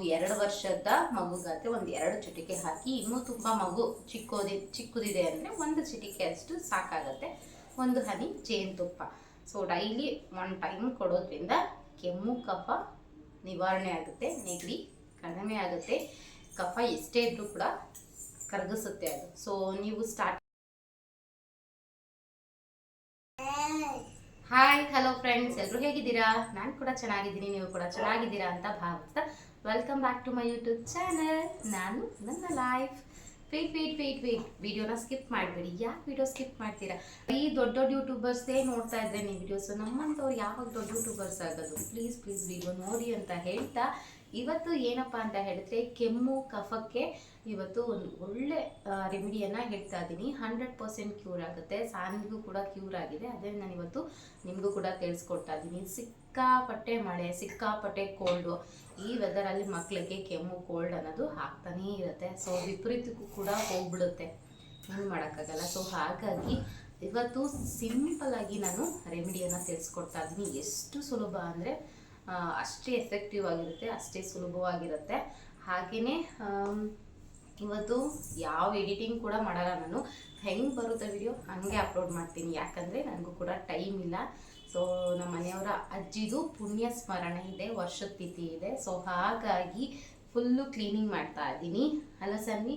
2 ವರ್ಷದ ಮಗುಗಾದ್ರೆ ಒಂದು 2 ಚಿಟಿಕೆ ಹಾಕಿ, ಇನ್ನೂ ತುಂಬ ಮಗು ಚಿಕ್ಕದಿದೆ ಅಂದರೆ 1 ಚಿಟಿಕೆ ಅಷ್ಟು ಸಾಕಾಗುತ್ತೆ. 1 ಹನಿ ಜೇನುತುಪ್ಪ. ಸೊ ಡೈಲಿ 1 ಟೈಮ್ ಕೊಡೋದ್ರಿಂದ ಕೆಮ್ಮು ಕಫ ನಿವಾರಣೆ ಆಗುತ್ತೆ, ನೆಗಡಿ ಕಡಿಮೆ ಆಗುತ್ತೆ, ಕಫ ಎಷ್ಟೇ ಇದ್ರೂ ಕೂಡ ಕರಗಿಸುತ್ತೆ ಅದು. ಸೊ ನೀವು ಸ್ಟಾರ್ಟ್. ಹಾಯ್ ಹಲೋ ಫ್ರೆಂಡ್ಸ್, ಎಲ್ಲರೂ ಹೇಗಿದ್ದೀರಾ? ನಾನು ಕೂಡ ಚೆನ್ನಾಗಿದ್ದೀನಿ, ನೀವು ಕೂಡ ಚೆನ್ನಾಗಿದ್ದೀರಾ ಅಂತ ಭಾವಿಸ್ತಾ welcome back to my YouTube channel. ನಾನು ನನ್ನ ಲೈಫ್. ವೇಟ್ ವಿಡಿಯೋನ ಸ್ಕಿಪ್ ಮಾಡಬೇಡಿ. ಯಾಕೆ ವಿಡಿಯೋ ಸ್ಕಿಪ್ ಮಾಡ್ತೀರಾ? ಈ ದೊಡ್ಡ ಯೂಟ್ಯೂಬರ್ಸೇ ನೋಡ್ತಾ ಇದ್ರೆ ನೀವು ವಿಡಿಯೋಸು, ನಮ್ಮಂಥವ್ರು ಯಾವಾಗ ದೊಡ್ಡ ಯೂಟ್ಯೂಬರ್ಸ್ ಆಗೋದು? ಪ್ಲೀಸ್ ವಿಡಿಯೋ ನೋಡಿ ಅಂತ ಹೇಳ್ತಾ, ಇವತ್ತು ಏನಪ್ಪ ಅಂತ ಹೇಳಿದ್ರೆ ಕೆಮ್ಮು ಕಫಕ್ಕೆ ಇವತ್ತು ಒಂದು ಒಳ್ಳೆ ರೆಮಿಡಿಯನ್ನು ಹೇಳ್ತಾ ಇದ್ದೀನಿ. 100% ಕ್ಯೂರ್ ಆಗುತ್ತೆ. ಸಾನ್ವಿಗೂ ಕೂಡ ಕ್ಯೂರ್ ಆಗಿದೆ. ಅದೇ ನಾನು ಇವತ್ತು ನಿಮಗೂ ಕೂಡ ತಿಳಿಸ್ಕೊಡ್ತಾ ಇದ್ದೀನಿ. ಸಿಕ್ಕಾಪಟ್ಟೆ ಮಳೆ, ಸಿಕ್ಕಾಪಟ್ಟೆ ಕೋಲ್ಡು, ಈ ವೆದರಲ್ಲಿ ಮಕ್ಕಳಿಗೆ ಕೆಮ್ಮು ಕೋಲ್ಡ್ ಅನ್ನೋದು ಆಗ್ತಾನೇ ಇರುತ್ತೆ. ಸೊ ವಿಪರೀತಕ್ಕೂ ಕೂಡ ಹೋಗ್ಬಿಡುತ್ತೆ, ಏನು ಮಾಡೋಕ್ಕಾಗಲ್ಲ. ಸೊ ಹಾಗಾಗಿ ಇವತ್ತು ಸಿಂಪಲ್ಲಾಗಿ ನಾನು ರೆಮಿಡಿಯನ್ನು ತಿಳಿಸ್ಕೊಡ್ತಾ ಇದ್ದೀನಿ. ಎಷ್ಟು ಸುಲಭ ಅಂದರೆ ಅಷ್ಟೇ ಎಫೆಕ್ಟಿವ್ ಆಗಿರುತ್ತೆ, ಅಷ್ಟೇ ಸುಲಭವಾಗಿರುತ್ತೆ. ಹಾಗೆಯೇ ಇವತ್ತು ಯಾವ ಎಡಿಟಿಂಗ್ ಕೂಡ ಮಾಡಲ್ಲ ನಾನು. ಹೆಂಗೆ ಬರುತ್ತೆ ವಿಡಿಯೋ ಹಂಗೆ ಅಪ್ಲೋಡ್ ಮಾಡ್ತೀನಿ, ಯಾಕಂದರೆ ನನಗೂ ಕೂಡ ಟೈಮ್ ಇಲ್ಲ. ಸೊ ನಮ್ಮ ಮನೆಯವರ ಅಜ್ಜಿದು ಪುಣ್ಯ ಸ್ಮರಣೆ ಇದೆ, ವರ್ಷದ ತಿಥಿ ಇದೆ. ಸೊ ಹಾಗಾಗಿ ಫುಲ್ಲು ಕ್ಲೀನಿಂಗ್ ಮಾಡ್ತಾ ಇದ್ದೀನಿ. ಅಲ್ಲ ಸನ್ನಿ,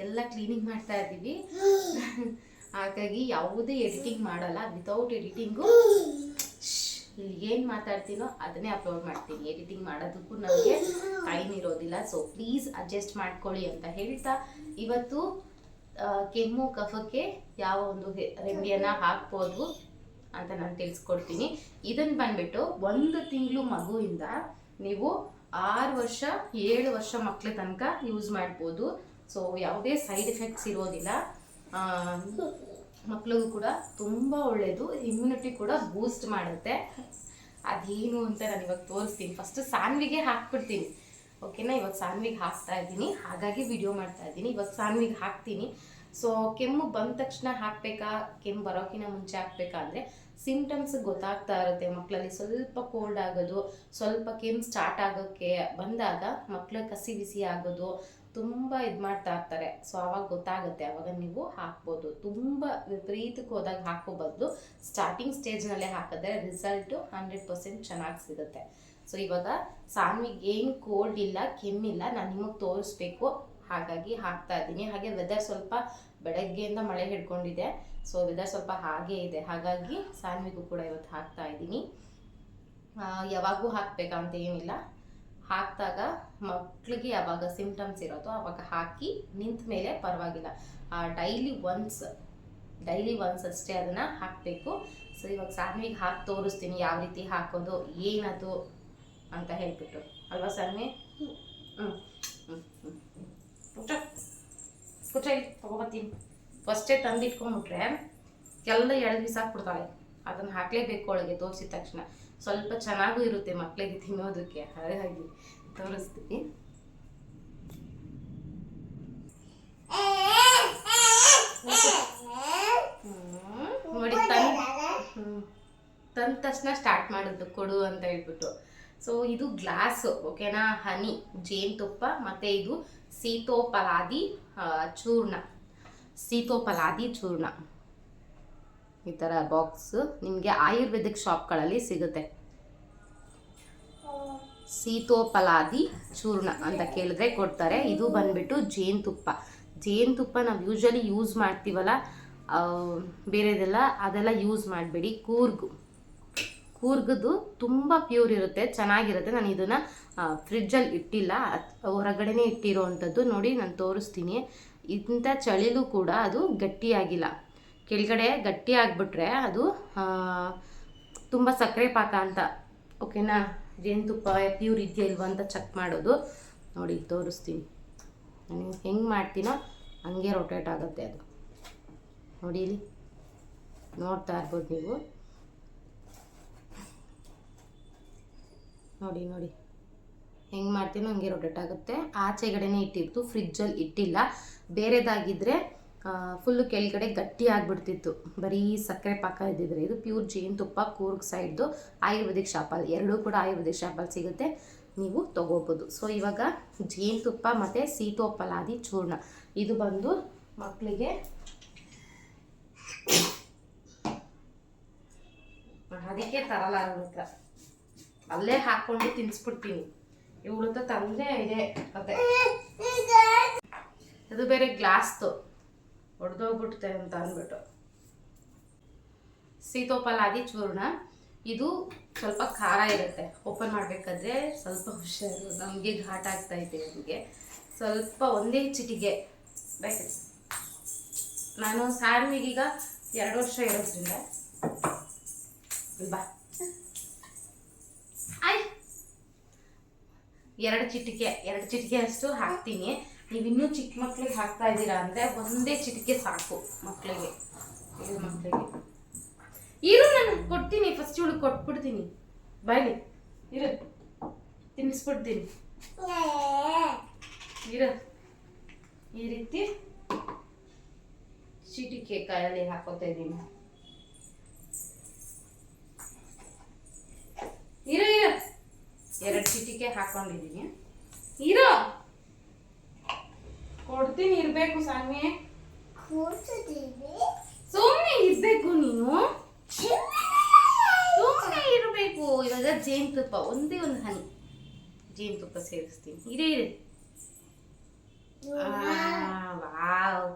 ಎಲ್ಲ ಕ್ಲೀನಿಂಗ್ ಮಾಡ್ತಾ ಇದ್ದೀವಿ. ಹಾಗಾಗಿ ಯಾವುದೇ ಎಡಿಟಿಂಗ್ ಮಾಡಲ್ಲ. ವಿತೌಟ್ ಎಡಿಟಿಂಗು ಏನು ಮಾತಾಡ್ತೀನೋ ಅದನ್ನೇ ಅಪ್ಲೋಡ್ ಮಾಡ್ತೀನಿ. ಎಡಿಟಿಂಗ್ ಮಾಡೋದಕ್ಕೂ ನನಗೆ ಟೈಮ್ ಇರೋದಿಲ್ಲ. ಸೊ ಪ್ಲೀಸ್ ಅಡ್ಜಸ್ಟ್ ಮಾಡ್ಕೊಳ್ಳಿ ಅಂತ ಹೇಳ್ತಾ, ಇವತ್ತು ಕೆಮ್ಮು ಕಫಕ್ಕೆ ಯಾವ ಒಂದು ರೆಮಿಡಿಯನ್ನು ಹಾಕ್ಬೋದು ಅಂತ ನಾನು ತಿಳಿಸ್ಕೊಡ್ತೀನಿ. ಇದನ್ನು ಬಂದ್ಬಿಟ್ಟು 1 ತಿಂಗಳು ಮಗುವಿಂದ ನೀವು 6 ವರ್ಷ 7 ವರ್ಷ ಮಕ್ಕಳ ತನಕ ಯೂಸ್ ಮಾಡ್ಬೋದು. ಸೊ ಯಾವುದೇ ಸೈಡ್ ಎಫೆಕ್ಟ್ಸ್ ಇರೋದಿಲ್ಲ. ಮಕ್ಕಳಿಗೂ ಕೂಡ ತುಂಬ ಒಳ್ಳೆಯದು. ಇಮ್ಯುನಿಟಿ ಕೂಡ ಬೂಸ್ಟ್ ಮಾಡುತ್ತೆ. ಅದೇನು ಅಂತ ನಾನು ಇವಾಗ ತೋರಿಸ್ತೀನಿ. ಫಸ್ಟು ಸಾನ್ವಿಗೆ ಹಾಕ್ಬಿಡ್ತೀನಿ, ಓಕೆನಾ? ಇವಾಗ ಸಾನ್ವಿಗೆ ಹಾಕ್ತಾ ಇದ್ದೀನಿ, ಹಾಗಾಗಿ ವಿಡಿಯೋ ಮಾಡ್ತಾ ಇದ್ದೀನಿ. ಇವಾಗ ಸಾನ್ವಿಗೆ ಹಾಕ್ತೀನಿ. ಸೊ ಕೆಮ್ಮು ಬಂದ ತಕ್ಷಣ ಹಾಕಬೇಕಾ, ಕೆಮ್ಮು ಬರೋಕ್ಕಿಂತ ಮುಂಚೆ ಹಾಕಬೇಕಾ ಅಂದರೆ ಸಿಂಪ್ಟಮ್ಸ್ ಗೊತ್ತಾಗ್ತಾ ಇರುತ್ತೆ ಮಕ್ಕಳಲ್ಲಿ. ಸ್ವಲ್ಪ ಕೋಲ್ಡ್ ಆಗೋದು, ಸ್ವಲ್ಪ ಕೆಮ್ಮು ಸ್ಟಾರ್ಟ್ ಆಗೋಕ್ಕೆ ಬಂದಾಗ ಮಕ್ಕಳು ಕಸಿ ಬಿಸಿ ಆಗೋದು, ತುಂಬ ಇದು ಮಾಡ್ತಾ ಇರ್ತಾರೆ. ಸೊ ಆವಾಗ ಗೊತ್ತಾಗುತ್ತೆ, ಆವಾಗ ನೀವು ಹಾಕ್ಬೋದು. ತುಂಬ ವಿಪರೀತಕ್ಕೆ ಹೋದಾಗ ಹಾಕೋ ಬದಲು ಸ್ಟಾರ್ಟಿಂಗ್ ಸ್ಟೇಜ್ನಲ್ಲೇ ಹಾಕಿದ್ರೆ ರಿಸಲ್ಟು 100% ಚೆನ್ನಾಗಿ ಸಿಗುತ್ತೆ. ಸೊ ಇವಾಗ ಸಾನ್ವಿಗೆ ಏನು ಕೋಲ್ಡ್ ಇಲ್ಲ, ಕೆಮ್ಮಿಲ್ಲ, ನಾನು ನಿಮಗೆ ತೋರಿಸ್ಬೇಕು, ಹಾಗಾಗಿ ಹಾಕ್ತಾ ಇದ್ದೀನಿ. ಹಾಗೆ ವೆದರ್ ಸ್ವಲ್ಪ ಬೆಳಗ್ಗೆಯಿಂದ ಮಳೆ ಹಿಡ್ಕೊಂಡಿದೆ. ಸೊ ವೆದರ್ ಸ್ವಲ್ಪ ಹಾಗೇ ಇದೆ, ಹಾಗಾಗಿ ಸಾನ್ವಿಗೂ ಕೂಡ ಇವತ್ತು ಹಾಕ್ತಾ ಇದ್ದೀನಿ. ಯಾವಾಗೂ ಹಾಕಬೇಕಂತ ಏನಿಲ್ಲ. ಹಾಕಿದಾಗ ಮಕ್ಕಳಿಗೆ ಯಾವಾಗ ಸಿಂಪ್ಟಮ್ಸ್ ಇರೋದೋ ಆವಾಗ ಹಾಕಿ ನಿಂತ ಮೇಲೆ ಪರವಾಗಿಲ್ಲ. ಡೈಲಿ ಒನ್ಸ್ ಅಷ್ಟೇ ಅದನ್ನು ಹಾಕಬೇಕು. ಸೊ ಇವಾಗ ಸಾನ್ವಿಗೆ ಹಾಕಿ ತೋರಿಸ್ತೀನಿ ಯಾವ ರೀತಿ ಹಾಕೋದು, ಏನದು ಅಂತ ಹೇಳ್ಬಿಟ್ಟು, ಅಲ್ವಾ ಸಾನ್ವಿ? ಕುಚ್ಚ ತಗೋಬತ್ತೀನಿ. ಫಸ್ಟೇ ತಂದಿಟ್ಕೊಂಡ್ಬಿಟ್ರೆ ಎಲ್ಲ ಎಳೆದು ಬಿಸಾಕ್ಬಿಡ್ತಾಳೆ. ಅದನ್ನು ಹಾಕಲೇಬೇಕು ಒಳಗೆ ತೋರಿಸಿದ ತಕ್ಷಣ. ಸ್ವಲ್ಪ ಚೆನ್ನಾಗೂ ಇರುತ್ತೆ ಮಕ್ಕಳಿಗೆ ತಿನ್ನೋದಕ್ಕೆ, ಹಾಗಾಗಿ ತೋರಿಸ್ತೀನಿ. ನೋಡಿ, ತಂದ ತಕ್ಷಣ ಸ್ಟಾರ್ಟ್ ಮಾಡೋದು ಕೊಡು ಅಂತ ಹೇಳ್ಬಿಟ್ಟು. ಸೊ ಇದು ಗ್ಲಾಸು, ಓಕೆನಾ? ಹನಿ ಜೇನುತುಪ್ಪ ಮತ್ತು ಇದು ಸೀತೋಪಲಾದಿ ಚೂರ್ಣ. ಈ ಥರ ಬಾಕ್ಸ್ ನಿಮಗೆ ಆಯುರ್ವೇದಿಕ್ ಶಾಪ್ಗಳಲ್ಲಿ ಸಿಗುತ್ತೆ. ಸೀತೋಪಲಾದಿ ಚೂರ್ಣ ಅಂತ ಕೇಳಿದ್ರೆ ಕೊಡ್ತಾರೆ. ಇದು ಬಂದ್ಬಿಟ್ಟು ಜೇನುತುಪ್ಪ ನಾವು ಯೂಶ್ವಲಿ ಯೂಸ್ ಮಾಡ್ತೀವಲ್ಲ, ಬೇರೆದೆಲ್ಲ ಅದೆಲ್ಲ ಯೂಸ್ ಮಾಡಬೇಡಿ. ಕೂರ್ಗದು ತುಂಬ ಪ್ಯೂರ್ ಇರುತ್ತೆ, ಚೆನ್ನಾಗಿರುತ್ತೆ. ನಾನು ಇದನ್ನು ಫ್ರಿಡ್ಜಲ್ಲಿ ಇಟ್ಟಿಲ್ಲ, ಹೊರಗಡೆನೇ ಇಟ್ಟಿರೋ ಅಂಥದ್ದು. ನೋಡಿ, ನಾನು ತೋರಿಸ್ತೀನಿ. ಇಂಥ ಚಳಿಲೂ ಕೂಡ ಅದು ಗಟ್ಟಿಯಾಗಿಲ್ಲ. ಕೆಳಗಡೆ ಗಟ್ಟಿ ಆಗಿಬಿಟ್ರೆ ಅದು ತುಂಬ ಸಕ್ಕರೆ ಪಾಕ ಅಂತ, ಓಕೆನಾ? ಜೇನುತುಪ್ಪ ಪ್ಯೂರ್ ಇದೆಯಾ ಇಲ್ವಾ ಅಂತ ಚೆಕ್ ಮಾಡೋದು. ನೋಡಿ, ತೋರಿಸ್ತೀನಿ. ನಾನು ಹೆಂಗೆ ಮಾಡ್ತೀನೋ ಹಂಗೆ ರೊಟೇಟ್ ಆಗುತ್ತೆ ಅದು. ನೋಡಿ, ಇಲ್ಲಿ ನೋಡ್ತಾ ಇರ್ಬೋದು ನೀವು. ನೋಡಿ ಹೆಂಗೆ ಮಾಡ್ತೀನೋ ಹಂಗೆ ರೊಟೇಟ್ ಆಗುತ್ತೆ. ಆಚೆಗಡೆನೇ ಇಟ್ಟಿರ್ತು, ಫ್ರಿಡ್ಜಲ್ಲಿ ಇಟ್ಟಿಲ್ಲ. ಬೇರೆದಾಗಿದ್ದರೆ ಫುಲ್ಲು ಕೆಳಗಡೆ ಗಟ್ಟಿ ಆಗಿಬಿಡ್ತಿತ್ತು, ಬರೀ ಸಕ್ಕರೆ ಪಾಕ ಇದ್ದಿದ್ರೆ. ಇದು ಪ್ಯೂರ್ ಜೇನುತುಪ್ಪ, ಕೂರ್ಗ್ ಸೈಡ್ದು ಆಯುರ್ವೇದಿಕ್ ಶಾಪಲ್ಲಿ, ಎರಡೂ ಕೂಡ ಆಯುರ್ವೇದಿಕ್ ಶಾಪಲ್ಲಿ ಸಿಗುತ್ತೆ. ನೀವು ತಗೋಬೋದು. ಸೊ ಇವಾಗ ಜೇನುತುಪ್ಪ ಮತ್ತು ಸೀತೋಫಲಾದಿ ಚೂರ್ಣ ಇದು ಬಂದು ಮಕ್ಕಳಿಗೆ ಅದಕ್ಕೆ ತರಲ್ಲ ಹತ್ರ ಅಲ್ಲೇ ಹಾಕ್ಕೊಂಡು ತಿನ್ನಿಸ್ಬಿಡ್ತೀನಿ. ಇವಳತ್ತ ತಂದರೆ ಇದೆ ಕತೆ. ಅದು ಬೇರೆ ಗ್ಲಾಸ್ದು ಹೊಡೆದೋಗ್ಬಿಡ್ತೆ ಅಂತ ಅಂದ್ಬಿಟ್ಟು. ಸೀತೋಫಲಾದಿ ಚೂರ್ಣ ಇದು ಸ್ವಲ್ಪ ಖಾರ ಇರುತ್ತೆ. ಓಪನ್ ಮಾಡಬೇಕಾದ್ರೆ ಸ್ವಲ್ಪ ಹುಷಾರು, ನಮಗೆ ಘಾಟ್ ಆಗ್ತಾಯಿದೆ. ನಮಗೆ ಸ್ವಲ್ಪ ಒಂದೇ ಚಿಟಿಗೆ ಬೇಕು. ನಾನು ಸಾನ್ವಿಗೀಗ 2 ವರ್ಷ ಇರೋದ್ರಿಂದ ಬಾ ಆಯ್ 2 ಚಿಟಿಕೆ ಅಷ್ಟು ಹಾಕ್ತೀನಿ. ನೀವು ಇನ್ನೂ ಚಿಕ್ಕ ಮಕ್ಳಿಗೆ ಹಾಕ್ತಾ ಇದ್ದೀರಾ ಅಂದರೆ ಒಂದೇ ಚಿಟಿಕೆ ಸಾಕು ಮಕ್ಕಳಿಗೆ. ಇರು ನಾನು ಕೊಡ್ತೀನಿ, ಫಸ್ಟ್ ಇವಳು ಕೊಟ್ಬಿಡ್ತೀನಿ. ಬಾಯ್ಲಿ ಇರು, ತಿನ್ನಿಸ್ಬಿಡ್ತೀನಿ. ಇರು, ಈ ರೀತಿ ಚಿಟಿಕೆ ಕಾಯಲ್ಲಿ ಹಾಕೋತಾ ಇದ್ದೀನಿ. ಇರು 2 ಚಿಟಿಕೆ ಹಾಕೊಂಡಿದ್ದೀನಿ. ಇರೋ ಕೊಡ್ತೀನಿ, ಇರ್ಬೇಕು ಸಾನ್ವಿ. ಸುಮ್ಮನೆ ಇರ್ಬೇಕು ನೀನು, ಸುಮ್ಮನೆ ಇರಬೇಕು. ಇವಾಗ ಜೇನುತುಪ್ಪ ಒಂದೇ ಒಂದು ಹನಿ ಜೇನುತುಪ್ಪ ಸೇರಿಸ್ತೀನಿ. ಇರೇ ವಾವ್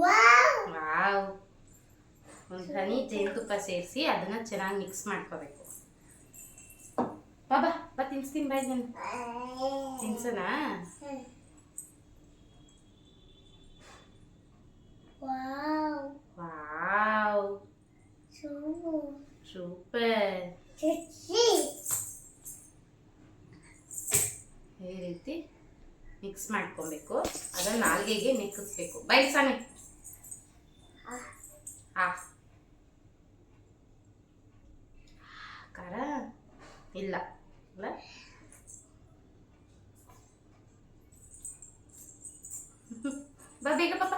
ವಾವ್. ಒಂದು ಹನಿ ಜೇನುತುಪ್ಪ ಸೇರಿಸಿ ಅದನ್ನ ಚೆನ್ನಾಗಿ ಮಿಕ್ಸ್ ಮಾಡ್ಕೋಬೇಕು. ಬಾಬಾ ಬಾ ತಿನ್ಸ್ತೀನಿ, ಬಾಯ್ ನಾನು ತಿನ್ಸೋಣ. Wow super. ಈ ರೀತಿ ಮಿಕ್ಸ್ ಮಾಡ್ಕೊಬೇಕು. ಅದನ್ನ ನಾಲ್ಗೆಗೆ ನೆಕ್ಕಿಸ್ಬೇಕು. ಬಯಸಾನೆ ಖಾರ ಇಲ್ಲ ಅಲ್ಲ. ಬಾ ಬೇಗ ಪಾಪ.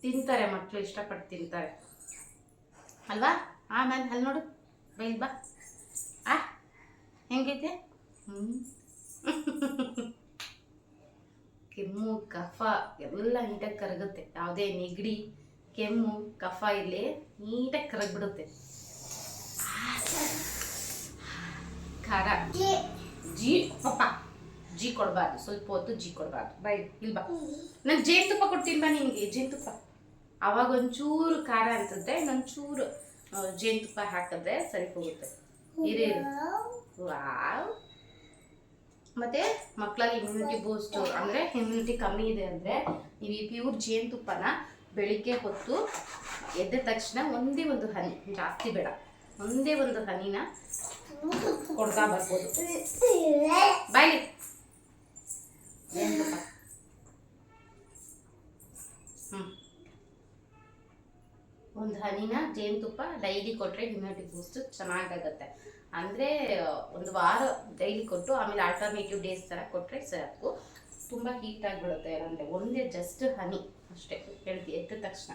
ತಿಂತಾರೆ ಮಕ್ಕಳು, ಇಷ್ಟಪಟ್ಟು ತಿಂತಾರೆ ಅಲ್ವಾ. ಆಮೇಲೆ ಅಲ್ಲಿ ನೋಡು ಬೈಲ್ ಬಾ. ಹೆಂಗೈತೆ? ಕೆಮ್ಮು ಕಫ ಎಲ್ಲ ನೀಟಾಗಿ ಕರಗುತ್ತೆ. ಯಾವುದೇ ನೆಗಡಿ ಕೆಮ್ಮು ಕಫ ಇಲ್ಲಿ ನೀಟಾಗಿ ಕರಗ್ಬಿಡುತ್ತೆ. ಖಾರ ಜೀ ಪಪ್ಪ ಜೀ ಕೊಡಬಾರ್ದು, ಸ್ವಲ್ಪ ಹೊತ್ತು ಜೀ ಕೊಡಬಾರ್ದು. ಬೈ ಇಲ್ಲಿ ಬಾ, ನಾನು ಜೇನುತುಪ್ಪ ಕೊಡ್ತೀನಿ ಬಾ ನಿನಗೆ. ಜೇನುತುಪ್ಪ ಅವಾಗ ಒಂಚೂರು ಖಾರ ಅಂತಂದ್ರೆ ಇನ್ನೊಂಚೂರು ಜೇನುತುಪ್ಪ ಹಾಕಿದ್ರೆ ಸರಿ ಹೋಗುತ್ತೆ. ಇರೇ ವಾವ್. ಮತ್ತೆ ಮಕ್ಕಳಲ್ಲಿ ಇಮ್ಯುನಿಟಿ ಬೂಸ್ಟ್ ಅಂದರೆ ಇಮ್ಯುನಿಟಿ ಕಮ್ಮಿ ಇದೆ ಅಂದರೆ ನೀವು ಈ ಪ್ಯೂರ್ ಜೇನುತುಪ್ಪನ ಬೆಳಿಗ್ಗೆ ಹೊತ್ತು ಎದ್ದ ತಕ್ಷಣ ಒಂದೇ ಒಂದು ಹನಿ, ಜಾಸ್ತಿ ಬೇಡ, ಒಂದೇ ಒಂದು ಹನಿನ ಕೊಡ್ತಾ ಬರ್ಬೋದು. ಬಾಯ್ಲಿ ಜೇನುತುಪ್ಪ. ಒಂದು ಹನಿನ ಜೇನುತುಪ್ಪ ಡೈಲಿ ಕೊಟ್ಟರೆ ಇಮ್ಯುನಿಟಿ ಬೂಸ್ಟ್ ಚೆನ್ನಾಗಾಗತ್ತೆ. ಅಂದರೆ ಒಂದು ವಾರ ಡೈಲಿ ಕೊಟ್ಟು ಆಮೇಲೆ ಆಲ್ಟರ್ನೇಟಿವ್ ಡೇಸ್ ಥರ ಕೊಟ್ಟರೆ ಸಾಕು. ತುಂಬ ಹೀಟ್ ಆಗಿಬಿಡುತ್ತೆ. ಅಂದರೆ ಒಂದೇ ಜಸ್ಟ್ ಹನಿ ಅಷ್ಟೇ ಹೇಳ್ತೀವಿ ಎದ್ದ ತಕ್ಷಣ.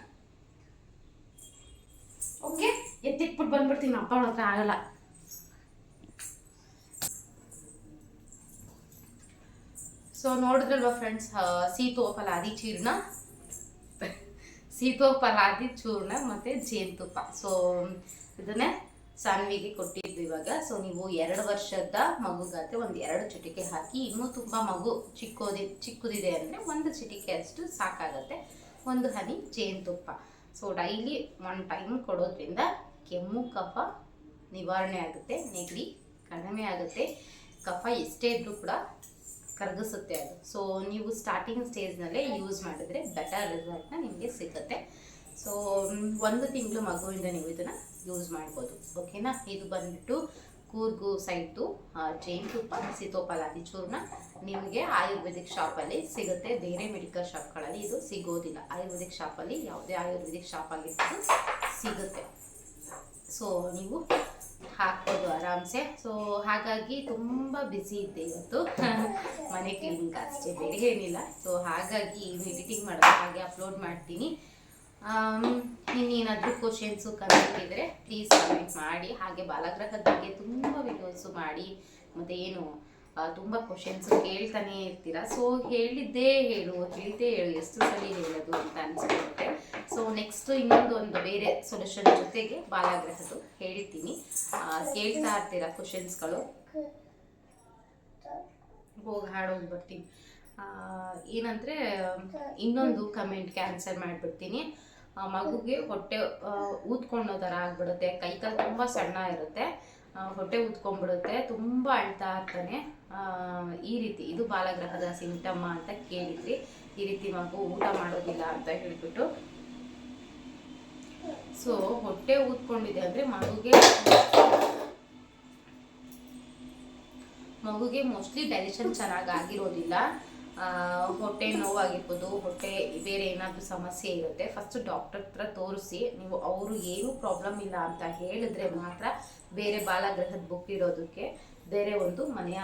ಓಕೆ, ಎತ್ತಿಟ್ಬಿಟ್ಟು ಬಂದ್ಬಿಡ್ತೀನಿ. ಅಪ್ಪ ಅವಳ ಹತ್ರ ಆಗಲ್ಲ. ಸೊ ನೋಡಿದ್ರಲ್ವ ಫ್ರೆಂಡ್ಸ್, ಸೀತೋಫಲಾದಿ ಚೂರ್ಣ ಮತ್ತು ಜೇನುತುಪ್ಪ. ಸೊ ಇದನ್ನೇ ಸಾನ್ವಿಗೆ ಕೊಟ್ಟಿದ್ದು ಇವಾಗ. ಸೊ ನೀವು 2 ವರ್ಷದ ಮಗುಗಾದ್ರೆ ಒಂದು 2 ಚಿಟಿಕೆ ಹಾಕಿ, ಇನ್ನೂ ತುಂಬ ಮಗು ಚಿಕ್ಕದಿದೆ ಅಂದರೆ 1 ಚಿಟಿಕೆ ಅಷ್ಟು ಸಾಕಾಗತ್ತೆ. 1 ಹನಿ ಜೇನುತುಪ್ಪ. ಸೊ ಡೈಲಿ 1 ಟೈಮ್ ಕೊಡೋದ್ರಿಂದ ಕೆಮ್ಮು ಕಫ ನಿವಾರಣೆ ಆಗುತ್ತೆ, ನೆಗಡಿ ಕಡಿಮೆ ಆಗುತ್ತೆ, ಕಫ ಎಷ್ಟೇ ಇದ್ರೂ ಕೂಡ ಕರಗಿಸುತ್ತೆ ಅದು. ಸೊ ನೀವು ಸ್ಟಾರ್ಟಿಂಗ್ ಸ್ಟೇಜ್ನಲ್ಲೇ ಯೂಸ್ ಮಾಡಿದ್ರೆ ಬೆಟರ್ ರಿಸಲ್ಟ್ನ ನಿಮಗೆ ಸಿಗುತ್ತೆ. ಸೊ 1 ತಿಂಗಳು ಮಗುವಿಂದ ನೀವು ಇದನ್ನು ಯೂಸ್ ಮಾಡ್ಬೋದು. ಓಕೆನಾ. ಇದು ಬಂದ್ಬಿಟ್ಟು ಕೂರ್ಗು ಸೈಡ್ದು ಜೇನುತುಪ್ಪ ಸೀತೋಫಲಾದಿ ಚೂರ್ಣ ನಿಮಗೆ ಆಯುರ್ವೇದಿಕ್ ಶಾಪಲ್ಲಿ ಸಿಗುತ್ತೆ. ಬೇರೆ ಮೆಡಿಕಲ್ ಶಾಪ್ಗಳಲ್ಲಿ ಇದು ಸಿಗೋದಿಲ್ಲ. ಆಯುರ್ವೇದಿಕ್ ಶಾಪಲ್ಲಿ ಯಾವುದೇ ಆಯುರ್ವೇದಿಕ್ ಶಾಪಲ್ಲಿದ್ದು ಸಿಗುತ್ತೆ. ಸೊ ನೀವು ಹಾಕ್ಬೋದು ಆರಾಮ್ಸೆ. ಸೊ ಹಾಗಾಗಿ ತುಂಬ ಬ್ಯುಸಿ ಇದ್ದೆ ಇವತ್ತು. ಮನೆ ಕ್ಲೀನಿಂಗ್ ಅಷ್ಟೇ, ಬೇರೆ ಏನಿಲ್ಲ. ಸೊ ಹಾಗಾಗಿ ಎಡಿಟಿಂಗ್ ಮಾಡೋದು ಹಾಗೆ ಅಪ್ಲೋಡ್ ಮಾಡ್ತೀನಿ. ಇನ್ನೇನಾದರೂ ಕ್ವಶನ್ಸು ಕಮೆಂಟ್ ಇದ್ದರೆ ಪ್ಲೀಸ್ ಕಮೆಂಟ್ ಮಾಡಿ. ಹಾಗೆ ಬಾಲಗ್ರಹದ ಬಗ್ಗೆ ತುಂಬ ವಿಡಿಯೋಸು ಮಾಡಿ, ಮತ್ತು ಏನು ತುಂಬ ಕ್ವಶನ್ಸು ಕೇಳ್ತಾನೆ ಇರ್ತೀರ. ಸೊ ಹೇಳಿದ್ದೇ ಹೇಳು ಎಷ್ಟು ಸಲ ಹೇಳೋದು ಅಂತ ಅನಿಸ್ಬಿಡುತ್ತೆ. ಸೊ ನೆಕ್ಸ್ಟ್ ಇನ್ನೊಂದು ಬೇರೆ ಸೊಲ್ಯೂಷನ್ ಜೊತೆಗೆ ಬಾಲಗ್ರಹದ್ದು ಹೇಳ್ತೀನಿ. ಕೇಳ್ತಾ ಇರ್ತೀರ ಕ್ವಶನ್ಸ್ಗಳು. ಹೋಗಿ ಹಾಡೋಗಿ ಬರ್ತೀನಿ. ಏನಂದರೆ ಇನ್ನೊಂದು ಕಮೆಂಟ್ಗೆ ಆನ್ಸರ್ ಮಾಡಿಬಿಡ್ತೀನಿ. ಮಗುಗೆ ಹೊಟ್ಟೆ ಊದ್ಕೊಳ್ಳೋ ಥರ ಆಗ್ಬಿಡುತ್ತೆ, ಕೈಕಾಲು ತುಂಬ ಸಣ್ಣ ಇರುತ್ತೆ, ಹೊಟ್ಟೆ ಊದ್ಕೊಂಡ್ಬಿಡುತ್ತೆ, ತುಂಬ ಅಳ್ತಾ ಇರ್ತಾನೆ. ಈ ರೀತಿ ಇದು ಬಾಲಗ್ರಹದ ಸಿಂಟಮ್ ಅಂತ ಕೇಳಿದ್ರಿ. ಈ ರೀತಿ ಮಗು ಊಟ ಮಾಡೋದಿಲ್ಲ ಅಂತ ಹೇಳ್ಬಿಟ್ಟು. ಸೊ ಹೊಟ್ಟೆ ಊದ್ಕೊಂಡಿದೆ ಅಂದರೆ ಮಗುಗೆ ಮೋಸ್ಟ್ಲಿ ಡೈಜೆಷನ್ ಚೆನ್ನಾಗಿ ಆಗಿರೋದಿಲ್ಲ. ಹೊಟ್ಟೆ ನೋವಾಗಿರ್ಬೋದು, ಹೊಟ್ಟೆ ಬೇರೆ ಏನಾದರೂ ಸಮಸ್ಯೆ ಇರುತ್ತೆ. ಫಸ್ಟ್ ಡಾಕ್ಟರ್ ಹತ್ರ ತೋರಿಸಿ, ನೀವು ಅವರು ಏನೂ ಪ್ರಾಬ್ಲಮ್ ಇಲ್ಲ ಅಂತ ಹೇಳಿದ್ರೆ ಮಾತ್ರ ಬೇರೆ ಬಾಲಗ್ರಹದ ಬುಕ್ ಇರೋದಕ್ಕೆ ಬೇರೆ ಒಂದು ಮನೆಯ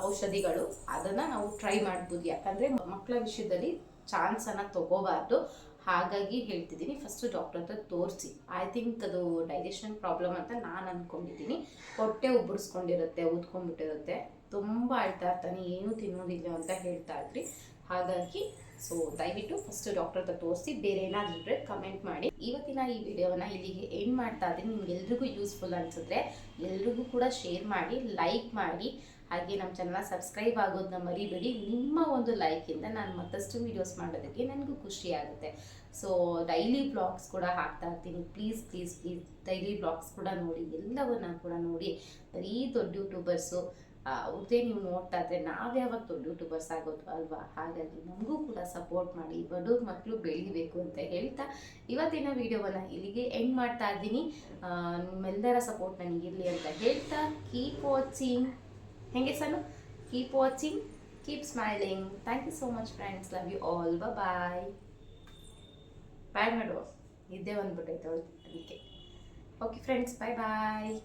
ಔಷಧಿಗಳು ಅದನ್ನು ನಾವು ಟ್ರೈ ಮಾಡ್ಬೋದು. ಯಾಕಂದರೆ ಮಕ್ಕಳ ವಿಷಯದಲ್ಲಿ ಚಾನ್ಸನ್ನು ತಗೋಬಾರ್ದು. ಹಾಗಾಗಿ ಹೇಳ್ತಿದ್ದೀನಿ, ಫಸ್ಟ್ ಡಾಕ್ಟರ್ ಹತ್ರ ತೋರಿಸಿ. ಐ ಥಿಂಕ್ ಅದು ಡೈಜೆಷನ್ ಪ್ರಾಬ್ಲಮ್ ಅಂತ ನಾನು ಅಂದ್ಕೊಂಡಿದ್ದೀನಿ. ಹೊಟ್ಟೆ ಉಬ್ಬರಿಸ್ಕೊಂಡಿರುತ್ತೆ, ಊದ್ಕೊಂಡ್ಬಿಟ್ಟಿರುತ್ತೆ, ತುಂಬ ಅಳ್ತಾ ಇರ್ತಾನೆ, ಏನೂ ತಿನ್ನೋದಿಲ್ಲ ಅಂತ ಹೇಳ್ತಾ ಇದ್ರಿ. ಹಾಗಾಗಿ ಸೊ ದಯವಿಟ್ಟು ಫಸ್ಟ್ ಡಾಕ್ಟರ್ ಹತ್ರ ತೋರಿಸಿ. ಬೇರೆ ಏನಾದರೂ ಇದ್ದರೆ ಕಮೆಂಟ್ ಮಾಡಿ. ಇವತ್ತಿನ ಈ ವಿಡಿಯೋನ ಇಲ್ಲಿಗೆ ಎಂಡ್ ಮಾಡ್ತಾ ಇದ್ದೀನಿ. ನಿಮ್ಗೆಲ್ರಿಗೂ ಯೂಸ್ಫುಲ್ ಅನಿಸಿದ್ರೆ ಎಲ್ರಿಗೂ ಕೂಡ ಶೇರ್ ಮಾಡಿ, ಲೈಕ್ ಮಾಡಿ. ಹಾಗೆ ನಮ್ಮ ಚಾನಲ್ನ ಸಬ್ಸ್ಕ್ರೈಬ್ ಆಗೋದನ್ನ ಮರಿಬೇಡಿ. ನಿಮ್ಮ ಒಂದು ಲೈಕಿಂದ ನಾನು ಮತ್ತಷ್ಟು ವೀಡಿಯೋಸ್ ಮಾಡೋದಕ್ಕೆ ನನಗೂ ಖುಷಿ ಆಗುತ್ತೆ. ಸೊ ಡೈಲಿ ಬ್ಲಾಗ್ಸ್ ಕೂಡ ಹಾಕ್ತಾ ಇರ್ತೀನಿ. Please please please daily blogs ಕೂಡ ನೋಡಿ, ಎಲ್ಲವನ್ನ ಕೂಡ ನೋಡಿ. ಬರೀ ದೊಡ್ಡ ಯೂಟ್ಯೂಬರ್ಸು ಅವ್ರದ್ದೇ ನೀವು ನೋಡ್ತಾ ಇದ್ರೆ ನಾವ್ಯಾವಾಗ ದೊಡ್ಡ ಯೂಟ್ಯೂಬರ್ಸ್ ಆಗೋದು ಅಲ್ವಾ? ಹಾಗಾಗಿ ನಮಗೂ ಕೂಡ ಸಪೋರ್ಟ್ ಮಾಡಿ, ಬಡವ್ರ ಮಕ್ಕಳು ಬೆಳಿಬೇಕು ಅಂತ ಹೇಳ್ತಾ ಇವತ್ತಿನ ವಿಡಿಯೋವನ್ನು ಇಲ್ಲಿಗೆ ಎಂಡ್ ಮಾಡ್ತಾ ಇದ್ದೀನಿ. ನಿಮ್ಮೆಲ್ಲರ ಸಪೋರ್ಟ್ ನನಗಿರಲಿ ಅಂತ ಹೇಳ್ತಾ ಕೀಪ್ ವಾಚಿಂಗ್. ಹೆಂಗೆ sir? Keep watching, keep smiling. Thank you so much friends. Love you all. Bye bye ಮಾಡುವ, ನಿದ್ದೆ ಬಂದ್ಬಿಟ್ಟೈತೆ ಅದಕ್ಕೆ. ಓಕೆ ಫ್ರೆಂಡ್ಸ್, ಬಾಯ್ ಬಾಯ್.